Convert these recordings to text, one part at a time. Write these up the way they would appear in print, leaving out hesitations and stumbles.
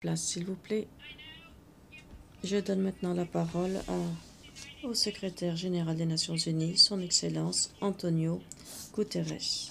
Place, s'il vous plaît. Je donne maintenant la parole au secrétaire général des Nations Unies, son Excellence Antonio Guterres.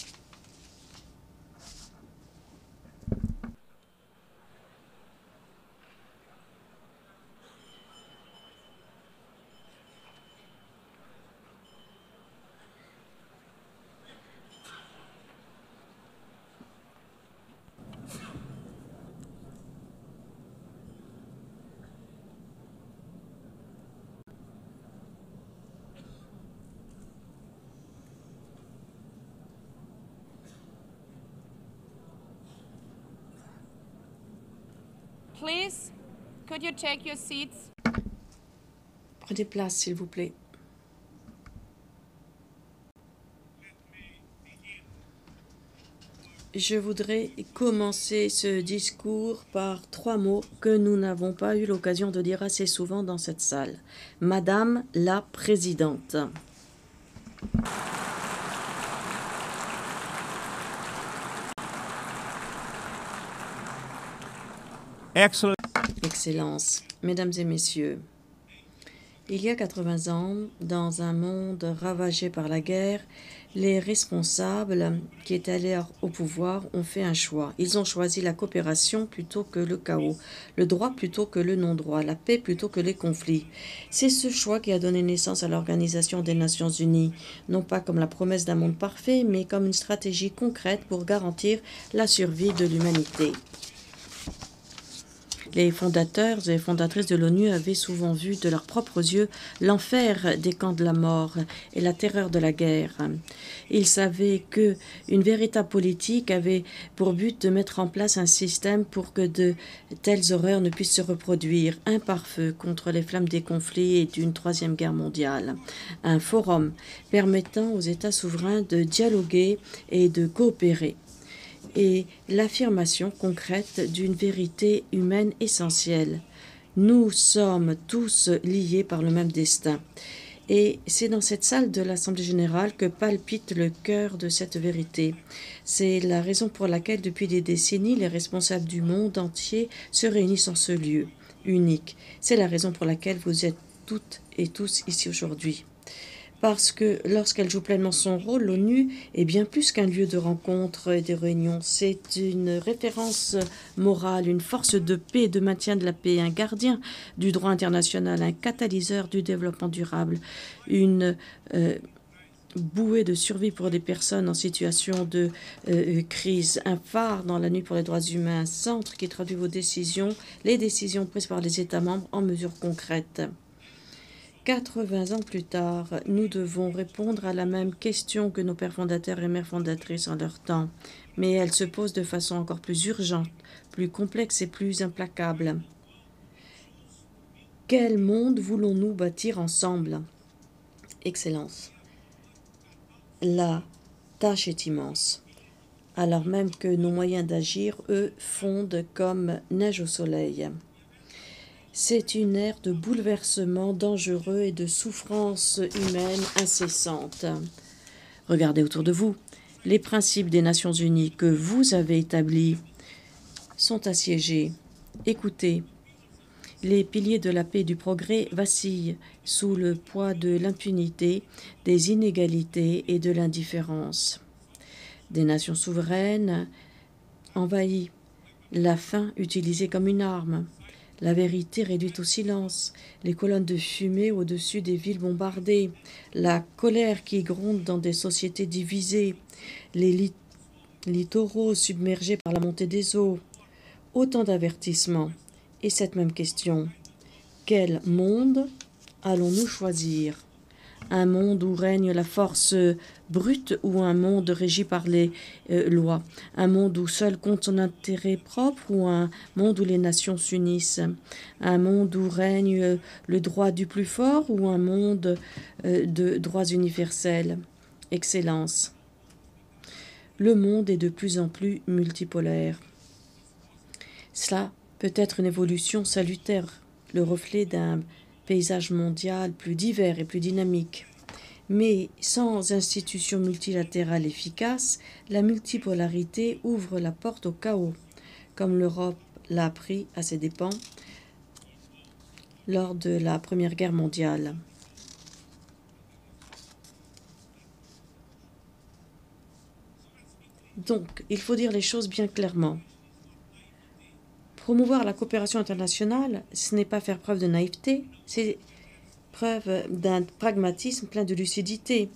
Please, could you take your seats? Prenez place, s'il vous plaît. Je voudrais commencer ce discours par 3 mots que nous n'avons pas eu l'occasion de dire assez souvent dans cette salle. Madame la Présidente. Excellence, Mesdames et Messieurs, il y a 80 ans, dans un monde ravagé par la guerre, les responsables qui étaient allés au pouvoir ont fait un choix. Ils ont choisi la coopération plutôt que le chaos, le droit plutôt que le non-droit, la paix plutôt que les conflits. C'est ce choix qui a donné naissance à l'Organisation des Nations Unies, non pas comme la promesse d'un monde parfait, mais comme une stratégie concrète pour garantir la survie de l'humanité. Les fondateurs et fondatrices de l'ONU avaient souvent vu de leurs propres yeux l'enfer des camps de la mort et la terreur de la guerre. Ils savaient qu'une véritable politique avait pour but de mettre en place un système pour que de telles horreurs ne puissent se reproduire. Un pare-feu contre les flammes des conflits et d'une troisième guerre mondiale. Un forum permettant aux États souverains de dialoguer et de coopérer. Et l'affirmation concrète d'une vérité humaine essentielle. Nous sommes tous liés par le même destin. Et c'est dans cette salle de l'Assemblée générale que palpite le cœur de cette vérité. C'est la raison pour laquelle, depuis des décennies, les responsables du monde entier se réunissent en ce lieu unique. C'est la raison pour laquelle vous êtes toutes et tous ici aujourd'hui. Parce que lorsqu'elle joue pleinement son rôle, l'ONU est bien plus qu'un lieu de rencontre et de réunion. C'est une référence morale, une force de paix et de maintien de la paix, un gardien du droit international, un catalyseur du développement durable, une bouée de survie pour des personnes en situation de crise, un phare dans la nuit pour les droits humains, un centre qui traduit vos décisions, les décisions prises par les États membres en mesures concrètes. 80 ans plus tard, nous devons répondre à la même question que nos pères fondateurs et mères fondatrices en leur temps, mais elle se pose de façon encore plus urgente, plus complexe et plus implacable. Quel monde voulons-nous bâtir ensemble? Excellence. La tâche est immense, alors même que nos moyens d'agir, eux, fondent comme neige au soleil. C'est une ère de bouleversements dangereux et de souffrances humaines incessantes. Regardez autour de vous. Les principes des Nations Unies que vous avez établis sont assiégés. Écoutez, les piliers de la paix et du progrès vacillent sous le poids de l'impunité, des inégalités et de l'indifférence. Des nations souveraines envahies, la faim utilisée comme une arme, la vérité réduite au silence, les colonnes de fumée au-dessus des villes bombardées, la colère qui gronde dans des sociétés divisées, les littoraux submergés par la montée des eaux. Autant d'avertissements. Et cette même question. Quel monde allons-nous choisir? Un monde où règne la force brute ou un monde régi par les lois? Un monde où seul compte son intérêt propre ou un monde où les nations s'unissent? Un monde où règne le droit du plus fort ou un monde de droits universels? Excellence. Le monde est de plus en plus multipolaire. Cela peut être une évolution salutaire, le reflet d'un paysage mondial plus divers et plus dynamique. Mais sans institutions multilatérales efficaces, la multipolarité ouvre la porte au chaos. Comme l'Europe l'a pris à ses dépens lors de la Première Guerre mondiale. Donc, il faut dire les choses bien clairement. Promouvoir la coopération internationale, ce n'est pas faire preuve de naïveté, c'est preuve d'un pragmatisme plein de lucidité.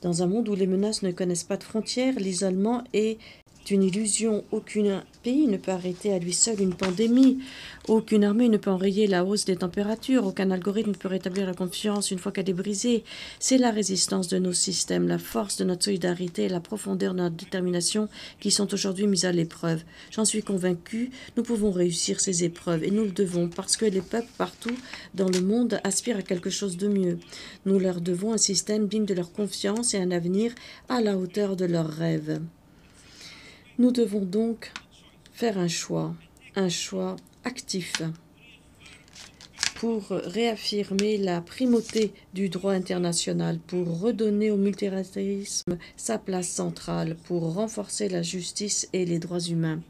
Dans un monde où les menaces ne connaissent pas de frontières, l'isolement est une illusion. Aucun pays ne peut arrêter à lui seul une pandémie. Aucune armée ne peut enrayer la hausse des températures. Aucun algorithme ne peut rétablir la confiance une fois qu'elle est brisée. C'est la résistance de nos systèmes, la force de notre solidarité et la profondeur de notre détermination qui sont aujourd'hui mises à l'épreuve. J'en suis convaincue, nous pouvons réussir ces épreuves et nous le devons parce que les peuples partout dans le monde aspirent à quelque chose de mieux. Nous leur devons un système digne de leur confiance et un avenir à la hauteur de leurs rêves. Nous devons donc faire un choix actif pour réaffirmer la primauté du droit international, pour redonner au multilatéralisme sa place centrale, pour renforcer la justice et les droits humains.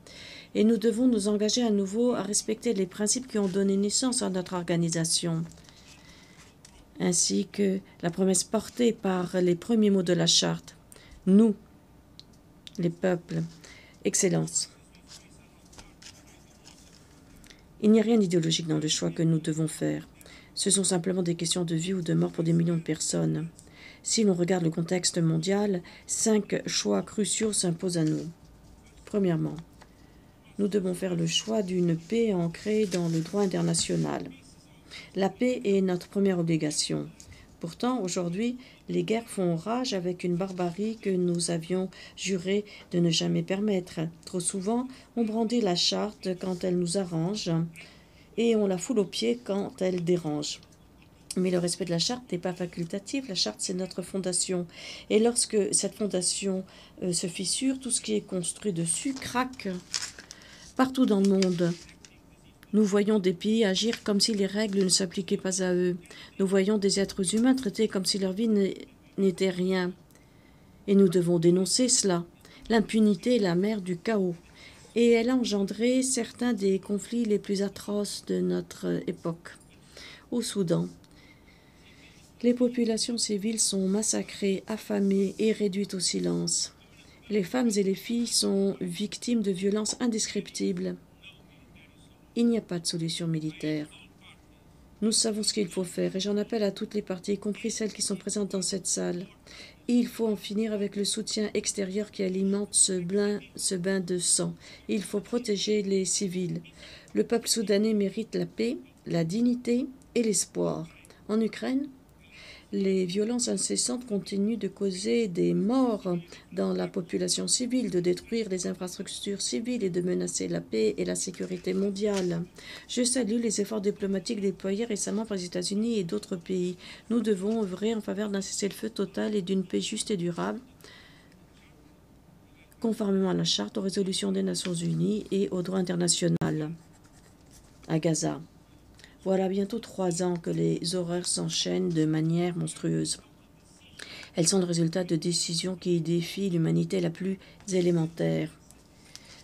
Et nous devons nous engager à nouveau à respecter les principes qui ont donné naissance à notre organisation, ainsi que la promesse portée par les premiers mots de la charte. Nous, les peuples, Excellence. Il n'y a rien d'idéologique dans le choix que nous devons faire. Ce sont simplement des questions de vie ou de mort pour des millions de personnes. Si l'on regarde le contexte mondial, 5 choix cruciaux s'imposent à nous. Premièrement, nous devons faire le choix d'une paix ancrée dans le droit international. La paix est notre première obligation. Pourtant, aujourd'hui, les guerres font rage avec une barbarie que nous avions juré de ne jamais permettre. Trop souvent, on brandit la charte quand elle nous arrange et on la foule aux pieds quand elle dérange. Mais le respect de la charte n'est pas facultatif. La charte, c'est notre fondation. Et lorsque cette fondation se fissure, tout ce qui est construit dessus craque partout dans le monde. Nous voyons des pays agir comme si les règles ne s'appliquaient pas à eux. Nous voyons des êtres humains traités comme si leur vie n'était rien. Et nous devons dénoncer cela. L'impunité est la mère du chaos. Et elle a engendré certains des conflits les plus atroces de notre époque. Au Soudan, les populations civiles sont massacrées, affamées et réduites au silence. Les femmes et les filles sont victimes de violences indescriptibles. Il n'y a pas de solution militaire. Nous savons ce qu'il faut faire et j'en appelle à toutes les parties, y compris celles qui sont présentes dans cette salle. Il faut en finir avec le soutien extérieur qui alimente ce bain de sang. Il faut protéger les civils. Le peuple soudanais mérite la paix, la dignité et l'espoir. En Ukraine, les violences incessantes continuent de causer des morts dans la population civile, de détruire les infrastructures civiles et de menacer la paix et la sécurité mondiale. Je salue les efforts diplomatiques déployés récemment par les États-Unis et d'autres pays. Nous devons œuvrer en faveur d'un cessez-le-feu total et d'une paix juste et durable, conformément à la Charte, aux résolutions des Nations Unies et au droit international. À Gaza. Voilà bientôt 3 ans que les horreurs s'enchaînent de manière monstrueuse. Elles sont le résultat de décisions qui défient l'humanité la plus élémentaire.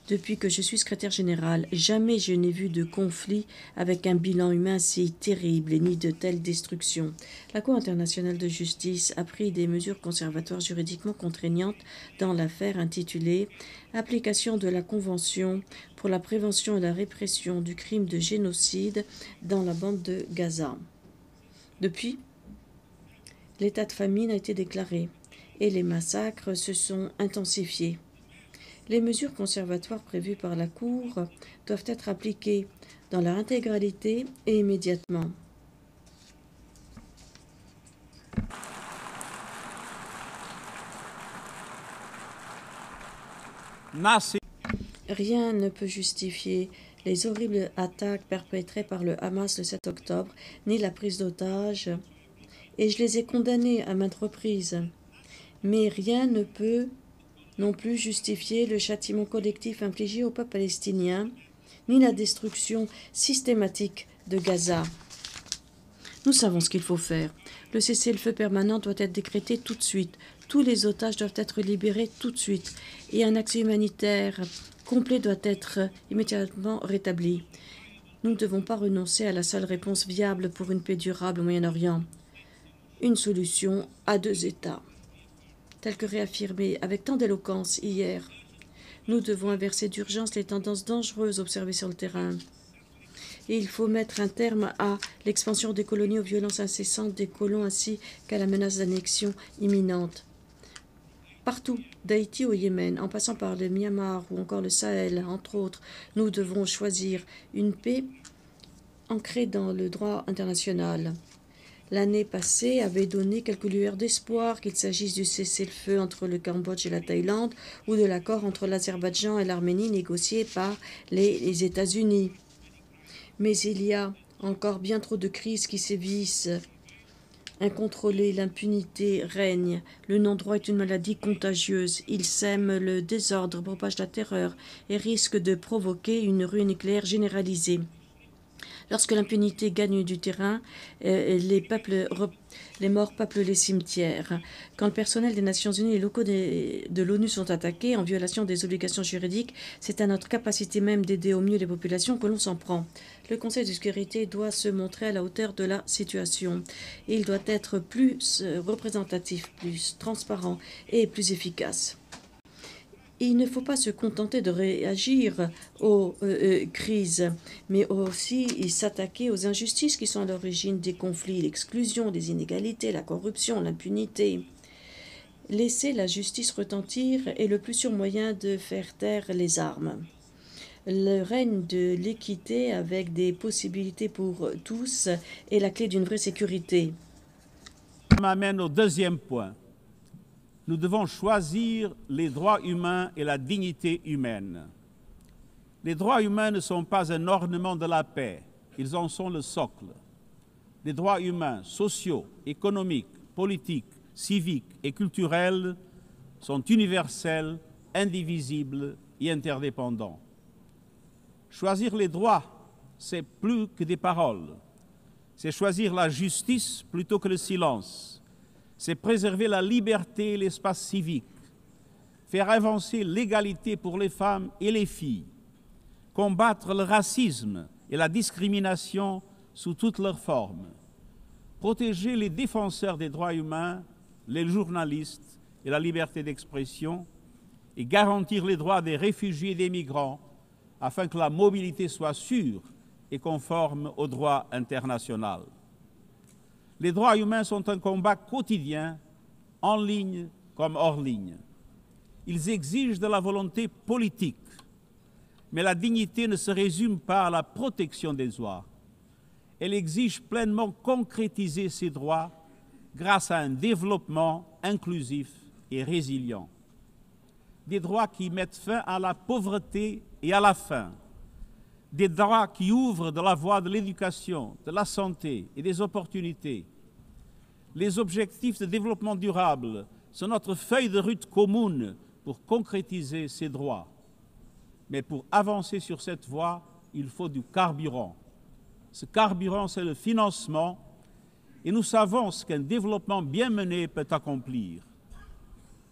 Depuis que je suis secrétaire général, jamais je n'ai vu de conflit avec un bilan humain si terrible et ni de telles destructions. La Cour internationale de justice a pris des mesures conservatoires juridiquement contraignantes dans l'affaire intitulée « Application de la Convention pour la prévention et la répression du crime de génocide dans la bande de Gaza ». Depuis, l'état de famine a été déclaré et les massacres se sont intensifiés. Les mesures conservatoires prévues par la Cour doivent être appliquées dans leur intégralité et immédiatement. Rien ne peut justifier les horribles attaques perpétrées par le Hamas le 7 octobre, ni la prise d'otages, et je les ai condamnées à maintes reprises. Mais rien ne peut non plus justifier le châtiment collectif infligé au peuple palestinien, ni la destruction systématique de Gaza. Nous savons ce qu'il faut faire. Le cessez-le-feu permanent doit être décrété tout de suite. Tous les otages doivent être libérés tout de suite et un accès humanitaire complet doit être immédiatement rétabli. Nous ne devons pas renoncer à la seule réponse viable pour une paix durable au Moyen-Orient. Une solution à 2 États. Tel que réaffirmé avec tant d'éloquence hier, nous devons inverser d'urgence les tendances dangereuses observées sur le terrain. Et il faut mettre un terme à l'expansion des colonies, aux violences incessantes des colons ainsi qu'à la menace d'annexion imminente. Partout, d'Haïti au Yémen, en passant par le Myanmar ou encore le Sahel, entre autres, nous devons choisir une paix ancrée dans le droit international. L'année passée avait donné quelques lueurs d'espoir, qu'il s'agisse du cessez-le-feu entre le Cambodge et la Thaïlande ou de l'accord entre l'Azerbaïdjan et l'Arménie négocié par les États-Unis. Mais il y a encore bien trop de crises qui sévissent. Incontrôlée, l'impunité règne. Le non-droit est une maladie contagieuse. Il sème le désordre, propage la terreur et risque de provoquer une ruine nucléaire généralisée. Lorsque l'impunité gagne du terrain, les morts peuplent les cimetières. Quand le personnel des Nations Unies et les locaux de l'ONU sont attaqués en violation des obligations juridiques, c'est à notre capacité même d'aider au mieux les populations que l'on s'en prend. Le Conseil de sécurité doit se montrer à la hauteur de la situation. Il doit être plus représentatif, plus transparent et plus efficace. Il ne faut pas se contenter de réagir aux crises, mais aussi s'attaquer aux injustices qui sont à l'origine des conflits, l'exclusion, des inégalités, la corruption, l'impunité. Laisser la justice retentir est le plus sûr moyen de faire taire les armes. Le règne de l'équité avec des possibilités pour tous est la clé d'une vraie sécurité. Ça m'amène au deuxième point. Nous devons choisir les droits humains et la dignité humaine. Les droits humains ne sont pas un ornement de la paix, ils en sont le socle. Les droits humains, sociaux, économiques, politiques, civiques et culturels sont universels, indivisibles et interdépendants. Choisir les droits, c'est plus que des paroles. C'est choisir la justice plutôt que le silence. C'est préserver la liberté et l'espace civique, faire avancer l'égalité pour les femmes et les filles, combattre le racisme et la discrimination sous toutes leurs formes, protéger les défenseurs des droits humains, les journalistes et la liberté d'expression, et garantir les droits des réfugiés et des migrants afin que la mobilité soit sûre et conforme au droit international. Les droits humains sont un combat quotidien, en ligne comme hors ligne. Ils exigent de la volonté politique, mais la dignité ne se résume pas à la protection des droits. Elle exige pleinement concrétiser ces droits grâce à un développement inclusif et résilient. Des droits qui mettent fin à la pauvreté et à la faim. Des droits qui ouvrent de la voie de l'éducation, de la santé et des opportunités. Les objectifs de développement durable sont notre feuille de route commune pour concrétiser ces droits. Mais pour avancer sur cette voie, il faut du carburant. Ce carburant, c'est le financement, et nous savons ce qu'un développement bien mené peut accomplir.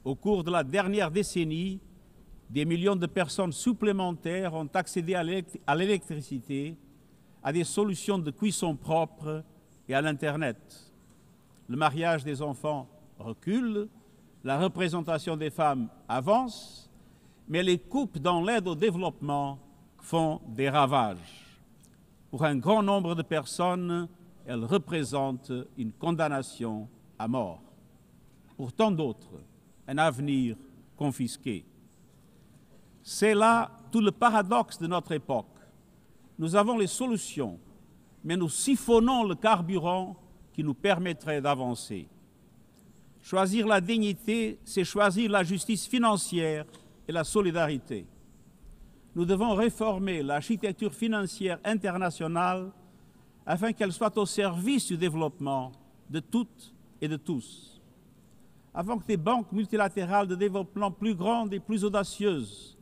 Au cours de la dernière décennie, des millions de personnes supplémentaires ont accédé à l'électricité, à des solutions de cuisson propres et à l'Internet. Le mariage des enfants recule, la représentation des femmes avance, mais les coupes dans l'aide au développement font des ravages. Pour un grand nombre de personnes, elles représentent une condamnation à mort. Pour tant d'autres, un avenir confisqué. C'est là tout le paradoxe de notre époque. Nous avons les solutions, mais nous siphonnons le carburant qui nous permettrait d'avancer. Choisir la dignité, c'est choisir la justice financière et la solidarité. Nous devons réformer l'architecture financière internationale afin qu'elle soit au service du développement de toutes et de tous. Avant que des banques multilatérales de développement plus grandes et plus audacieuses,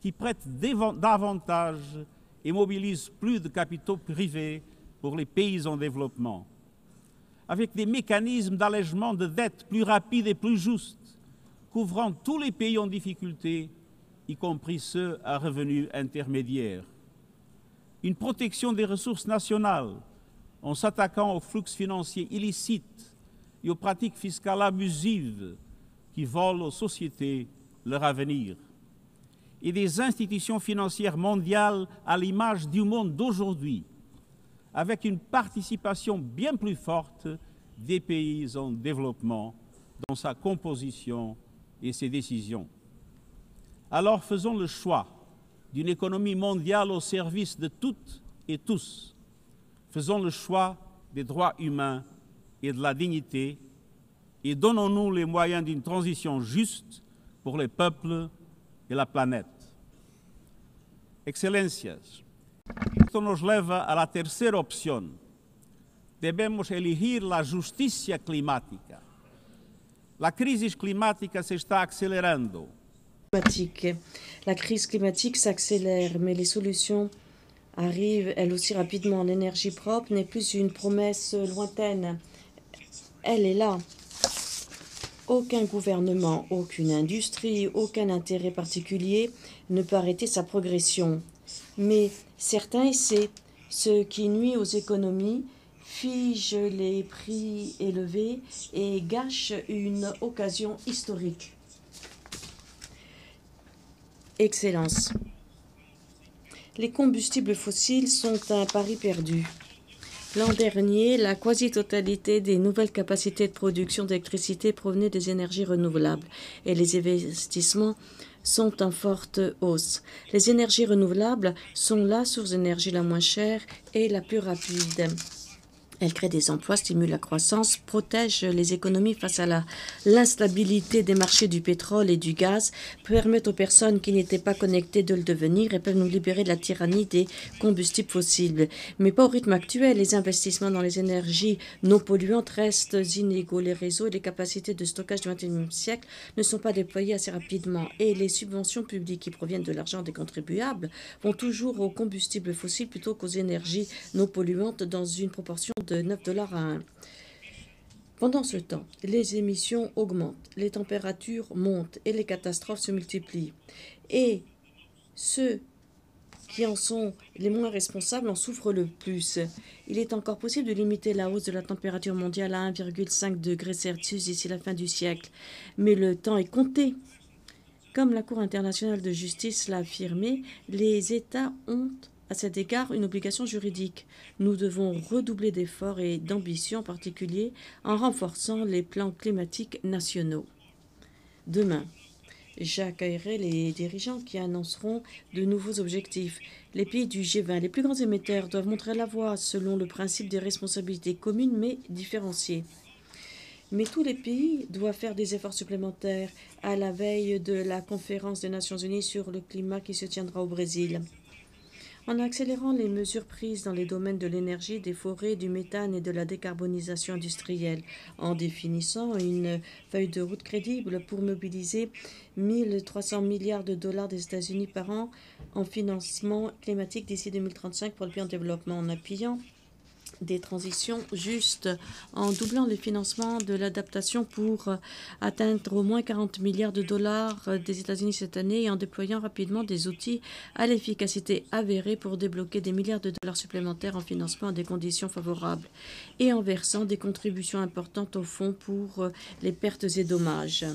qui prêtent davantage et mobilisent plus de capitaux privés pour les pays en développement, avec des mécanismes d'allègement de dettes plus rapides et plus justes, couvrant tous les pays en difficulté, y compris ceux à revenus intermédiaires. Une protection des ressources nationales en s'attaquant aux flux financiers illicites et aux pratiques fiscales abusives qui volent aux sociétés leur avenir. Et des institutions financières mondiales à l'image du monde d'aujourd'hui, avec une participation bien plus forte des pays en développement dans sa composition et ses décisions. Alors faisons le choix d'une économie mondiale au service de toutes et tous. Faisons le choix des droits humains et de la dignité et donnons-nous les moyens d'une transition juste pour les peuples e la planeta. Excelências, isto nos leva à la terceira opção. Devemos elegir a justiça climática. A crise climática se está acelerando. La crise climatique s'accélère, mais les solutions arrivent elles aussi rapidement. L'énergie propre n'est plus une promesse lointaine. Elle est là. Aucun gouvernement, aucune industrie, aucun intérêt particulier ne peut arrêter sa progression. Mais certains essaient, ce qui nuit aux économies, fige les prix élevés et gâche une occasion historique. Excellence. Les combustibles fossiles sont un pari perdu. L'an dernier, la quasi-totalité des nouvelles capacités de production d'électricité provenaient des énergies renouvelables et les investissements sont en forte hausse. Les énergies renouvelables sont la source d'énergie la moins chère et la plus rapide. Elles créent des emplois, stimulent la croissance, protègent les économies face à l'instabilité des marchés du pétrole et du gaz, permettent aux personnes qui n'étaient pas connectées de le devenir et peuvent nous libérer de la tyrannie des combustibles fossiles. Mais pas au rythme actuel. Les investissements dans les énergies non polluantes restent inégaux. Les réseaux et les capacités de stockage du XXIe siècle ne sont pas déployés assez rapidement. Et les subventions publiques qui proviennent de l'argent des contribuables vont toujours aux combustibles fossiles plutôt qu'aux énergies non polluantes dans une proportion de 9 $ à 1. Pendant ce temps, les émissions augmentent, les températures montent et les catastrophes se multiplient. Et ceux qui en sont les moins responsables en souffrent le plus. Il est encore possible de limiter la hausse de la température mondiale à 1,5 degré Celsius d'ici la fin du siècle. Mais le temps est compté. Comme la Cour internationale de justice l'a affirmé, les États ont à cet égard une obligation juridique. Nous devons redoubler d'efforts et d'ambition, en particulier en renforçant les plans climatiques nationaux. Demain, j'accueillerai les dirigeants qui annonceront de nouveaux objectifs. Les pays du G20, les plus grands émetteurs, doivent montrer la voie selon le principe des responsabilités communes mais différenciées. Mais tous les pays doivent faire des efforts supplémentaires à la veille de la conférence des Nations Unies sur le climat qui se tiendra au Brésil. En accélérant les mesures prises dans les domaines de l'énergie, des forêts, du méthane et de la décarbonisation industrielle, en définissant une feuille de route crédible pour mobiliser 1 300 milliards de dollars des États-Unis par an en financement climatique d'ici 2035 pour le pays en développement, en appuyant des transitions justes, en doublant les financements de l'adaptation pour atteindre au moins 40 milliards de dollars des États-Unis cette année et en déployant rapidement des outils à l'efficacité avérée pour débloquer des milliards de dollars supplémentaires en financement à des conditions favorables et en versant des contributions importantes au fonds pour les pertes et dommages.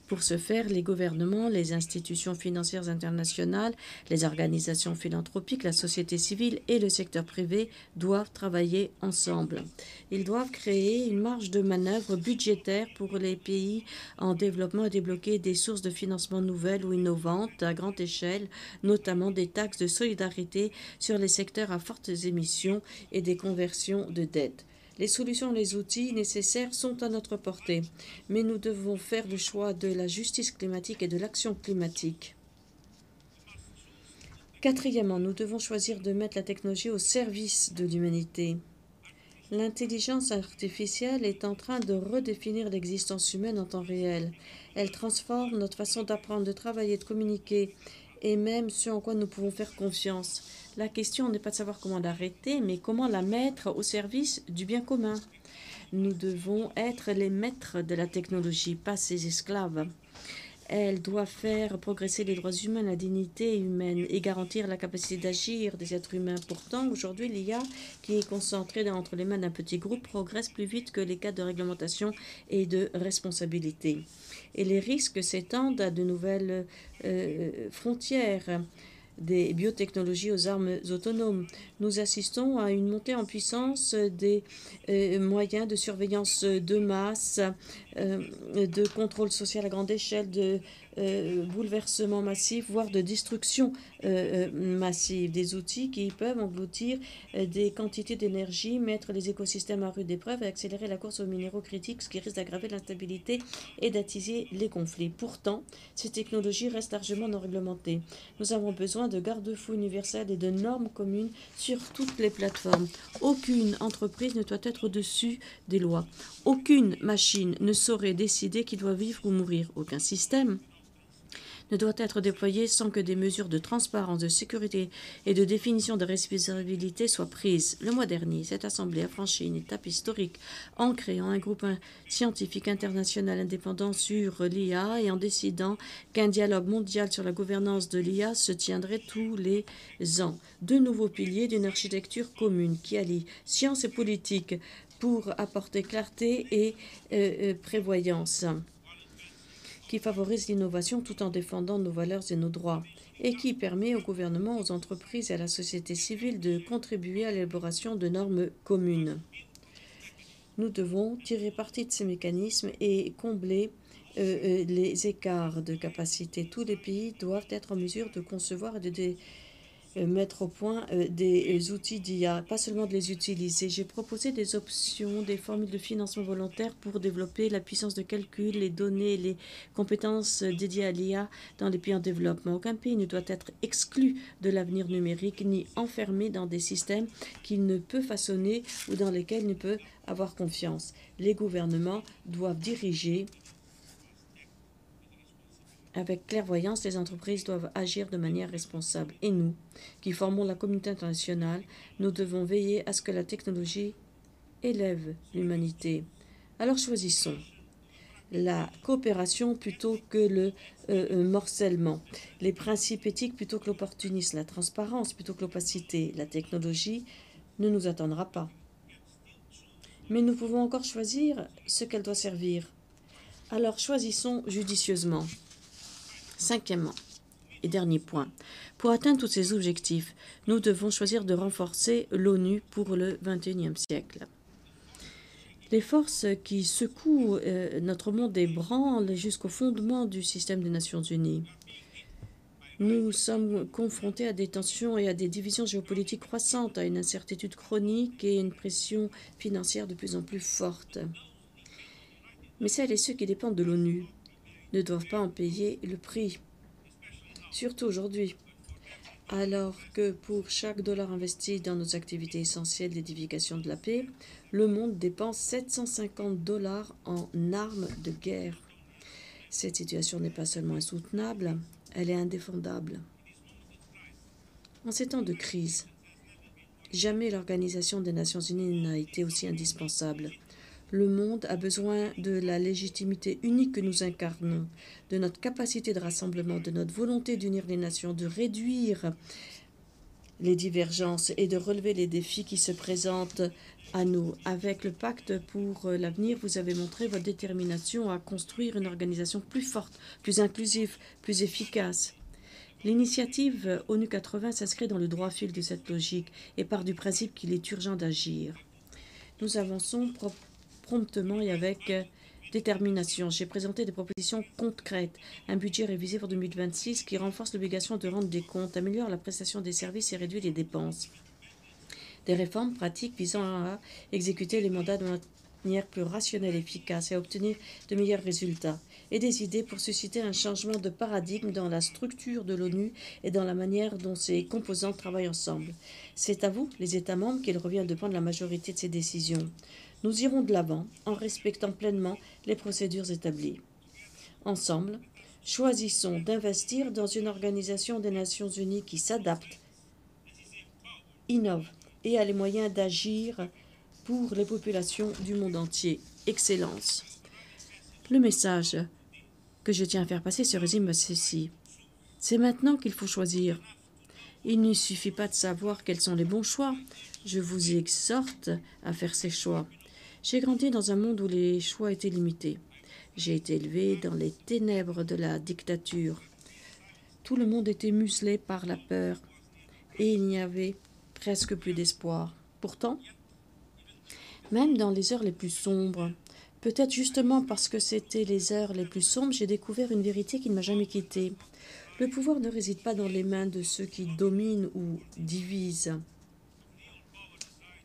Pour ce faire, les gouvernements, les institutions financières internationales, les organisations philanthropiques, la société civile et le secteur privé doivent travailler ensemble. Ils doivent créer une marge de manœuvre budgétaire pour les pays en développement et débloquer des sources de financement nouvelles ou innovantes à grande échelle, notamment des taxes de solidarité sur les secteurs à fortes émissions et des conversions de dettes. Les solutions et les outils nécessaires sont à notre portée, mais nous devons faire le choix de la justice climatique et de l'action climatique. Quatrièmement, nous devons choisir de mettre la technologie au service de l'humanité. L'intelligence artificielle est en train de redéfinir l'existence humaine en temps réel. Elle transforme notre façon d'apprendre, de travailler, de communiquer, et même ce en quoi nous pouvons faire confiance. La question n'est pas de savoir comment l'arrêter, mais comment la mettre au service du bien commun. Nous devons être les maîtres de la technologie, pas ses esclaves. Elle doit faire progresser les droits humains, la dignité humaine et garantir la capacité d'agir des êtres humains. Pourtant, aujourd'hui, l'IA, qui est concentrée entre les mains d'un petit groupe, progresse plus vite que les cadres de réglementation et de responsabilité. Et les risques s'étendent à de nouvelles frontières des biotechnologies aux armes autonomes. Nous assistons à une montée en puissance des moyens de surveillance de masse, de contrôle social à grande échelle, de bouleversement massif, voire de destruction massive. Des outils qui peuvent engloutir des quantités d'énergie, mettre les écosystèmes à rude épreuve et accélérer la course aux minéraux critiques, ce qui risque d'aggraver l'instabilité et d'attiser les conflits. Pourtant, ces technologies restent largement non réglementées. Nous avons besoin de garde-fous universels et de normes communes sur toutes les plateformes. Aucune entreprise ne doit être au-dessus des lois. Aucune machine ne saurait décider qui doit vivre ou mourir. Aucun système ne doit être déployé sans que des mesures de transparence, de sécurité et de définition de responsabilité soient prises. Le mois dernier, cette Assemblée a franchi une étape historique en créant un groupe scientifique international indépendant sur l'IA et en décidant qu'un dialogue mondial sur la gouvernance de l'IA se tiendrait tous les ans. Deux nouveaux piliers d'une architecture commune qui allie science et politique pour apporter clarté et prévoyance, qui favorise l'innovation tout en défendant nos valeurs et nos droits, et qui permet au gouvernement, aux entreprises et à la société civile de contribuer à l'élaboration de normes communes. Nous devons tirer parti de ces mécanismes et combler les écarts de capacité. Tous les pays doivent être en mesure de concevoir et de mettre au point des outils d'IA, pas seulement de les utiliser. J'ai proposé des options, des formules de financement volontaire pour développer la puissance de calcul, les données, les compétences dédiées à l'IA dans les pays en développement. Aucun pays ne doit être exclu de l'avenir numérique ni enfermé dans des systèmes qu'il ne peut façonner ou dans lesquels il ne peut avoir confiance. Les gouvernements doivent diriger avec clairvoyance, les entreprises doivent agir de manière responsable. Et nous, qui formons la communauté internationale, nous devons veiller à ce que la technologie élève l'humanité. Alors choisissons la coopération plutôt que le morcellement, les principes éthiques plutôt que l'opportunisme, la transparence plutôt que l'opacité. La technologie ne nous attendra pas. Mais nous pouvons encore choisir ce qu'elle doit servir. Alors choisissons judicieusement. Cinquièmement et dernier point, pour atteindre tous ces objectifs, nous devons choisir de renforcer l'ONU pour le XXIe siècle. Les forces qui secouent notre monde ébranlent jusqu'au fondement du système des Nations Unies. Nous sommes confrontés à des tensions et à des divisions géopolitiques croissantes, à une incertitude chronique et une pression financière de plus en plus forte. Mais celles et ceux qui dépendent de l'ONU ne doivent pas en payer le prix, surtout aujourd'hui, alors que pour chaque dollar investi dans nos activités essentielles d'édification de la paix, le monde dépense 750 $ en armes de guerre. Cette situation n'est pas seulement insoutenable, elle est indéfendable. En ces temps de crise, jamais l'Organisation des Nations Unies n'a été aussi indispensable. Le monde a besoin de la légitimité unique que nous incarnons, de notre capacité de rassemblement, de notre volonté d'unir les nations, de réduire les divergences et de relever les défis qui se présentent à nous. Avec le pacte pour l'avenir, vous avez montré votre détermination à construire une organisation plus forte, plus inclusive, plus efficace. L'initiative ONU 80 s'inscrit dans le droit fil de cette logique et part du principe qu'il est urgent d'agir. Nous avançons promptement et avec détermination. J'ai présenté des propositions concrètes, un budget révisé pour 2026 qui renforce l'obligation de rendre des comptes, améliore la prestation des services et réduit les dépenses. Des réformes pratiques visant à exécuter les mandats de manière plus rationnelle et efficace et à obtenir de meilleurs résultats. Et des idées pour susciter un changement de paradigme dans la structure de l'ONU et dans la manière dont ses composantes travaillent ensemble. C'est à vous, les États membres, qu'il revient de prendre la majorité de ces décisions. Nous irons de l'avant en respectant pleinement les procédures établies. Ensemble, choisissons d'investir dans une organisation des Nations Unies qui s'adapte, innove et a les moyens d'agir pour les populations du monde entier. Excellence. Le message que je tiens à faire passer se résume à ceci. C'est maintenant qu'il faut choisir. Il ne suffit pas de savoir quels sont les bons choix. Je vous exhorte à faire ces choix. J'ai grandi dans un monde où les choix étaient limités. J'ai été élevé dans les ténèbres de la dictature. Tout le monde était muselé par la peur et il n'y avait presque plus d'espoir. Pourtant, même dans les heures les plus sombres, peut-être justement parce que c'était les heures les plus sombres, j'ai découvert une vérité qui ne m'a jamais quittée. Le pouvoir ne réside pas dans les mains de ceux qui dominent ou divisent.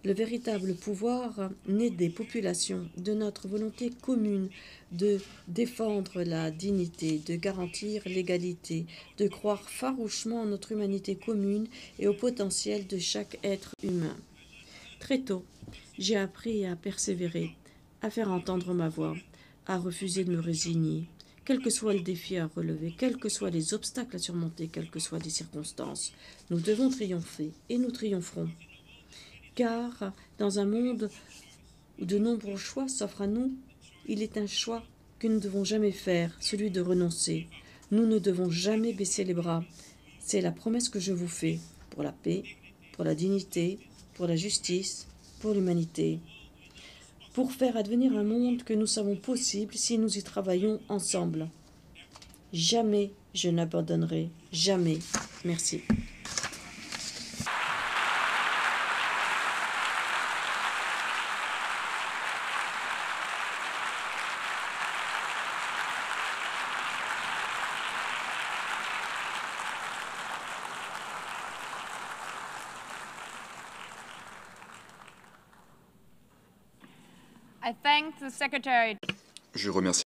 Le véritable pouvoir naît des populations, de notre volonté commune de défendre la dignité, de garantir l'égalité, de croire farouchement en notre humanité commune et au potentiel de chaque être humain. Très tôt, j'ai appris à persévérer, à faire entendre ma voix, à refuser de me résigner, quel que soit le défi à relever, quels que soient les obstacles à surmonter, quelles que soient les circonstances. Nous devons triompher et nous triompherons. Car dans un monde où de nombreux choix s'offrent à nous, il est un choix que nous ne devons jamais faire, celui de renoncer. Nous ne devons jamais baisser les bras. C'est la promesse que je vous fais pour la paix, pour la dignité, pour la justice, pour l'humanité, pour faire advenir un monde que nous savons possible si nous y travaillons ensemble. Jamais je n'abandonnerai, jamais. Merci. I thank the Secretary. Je remercie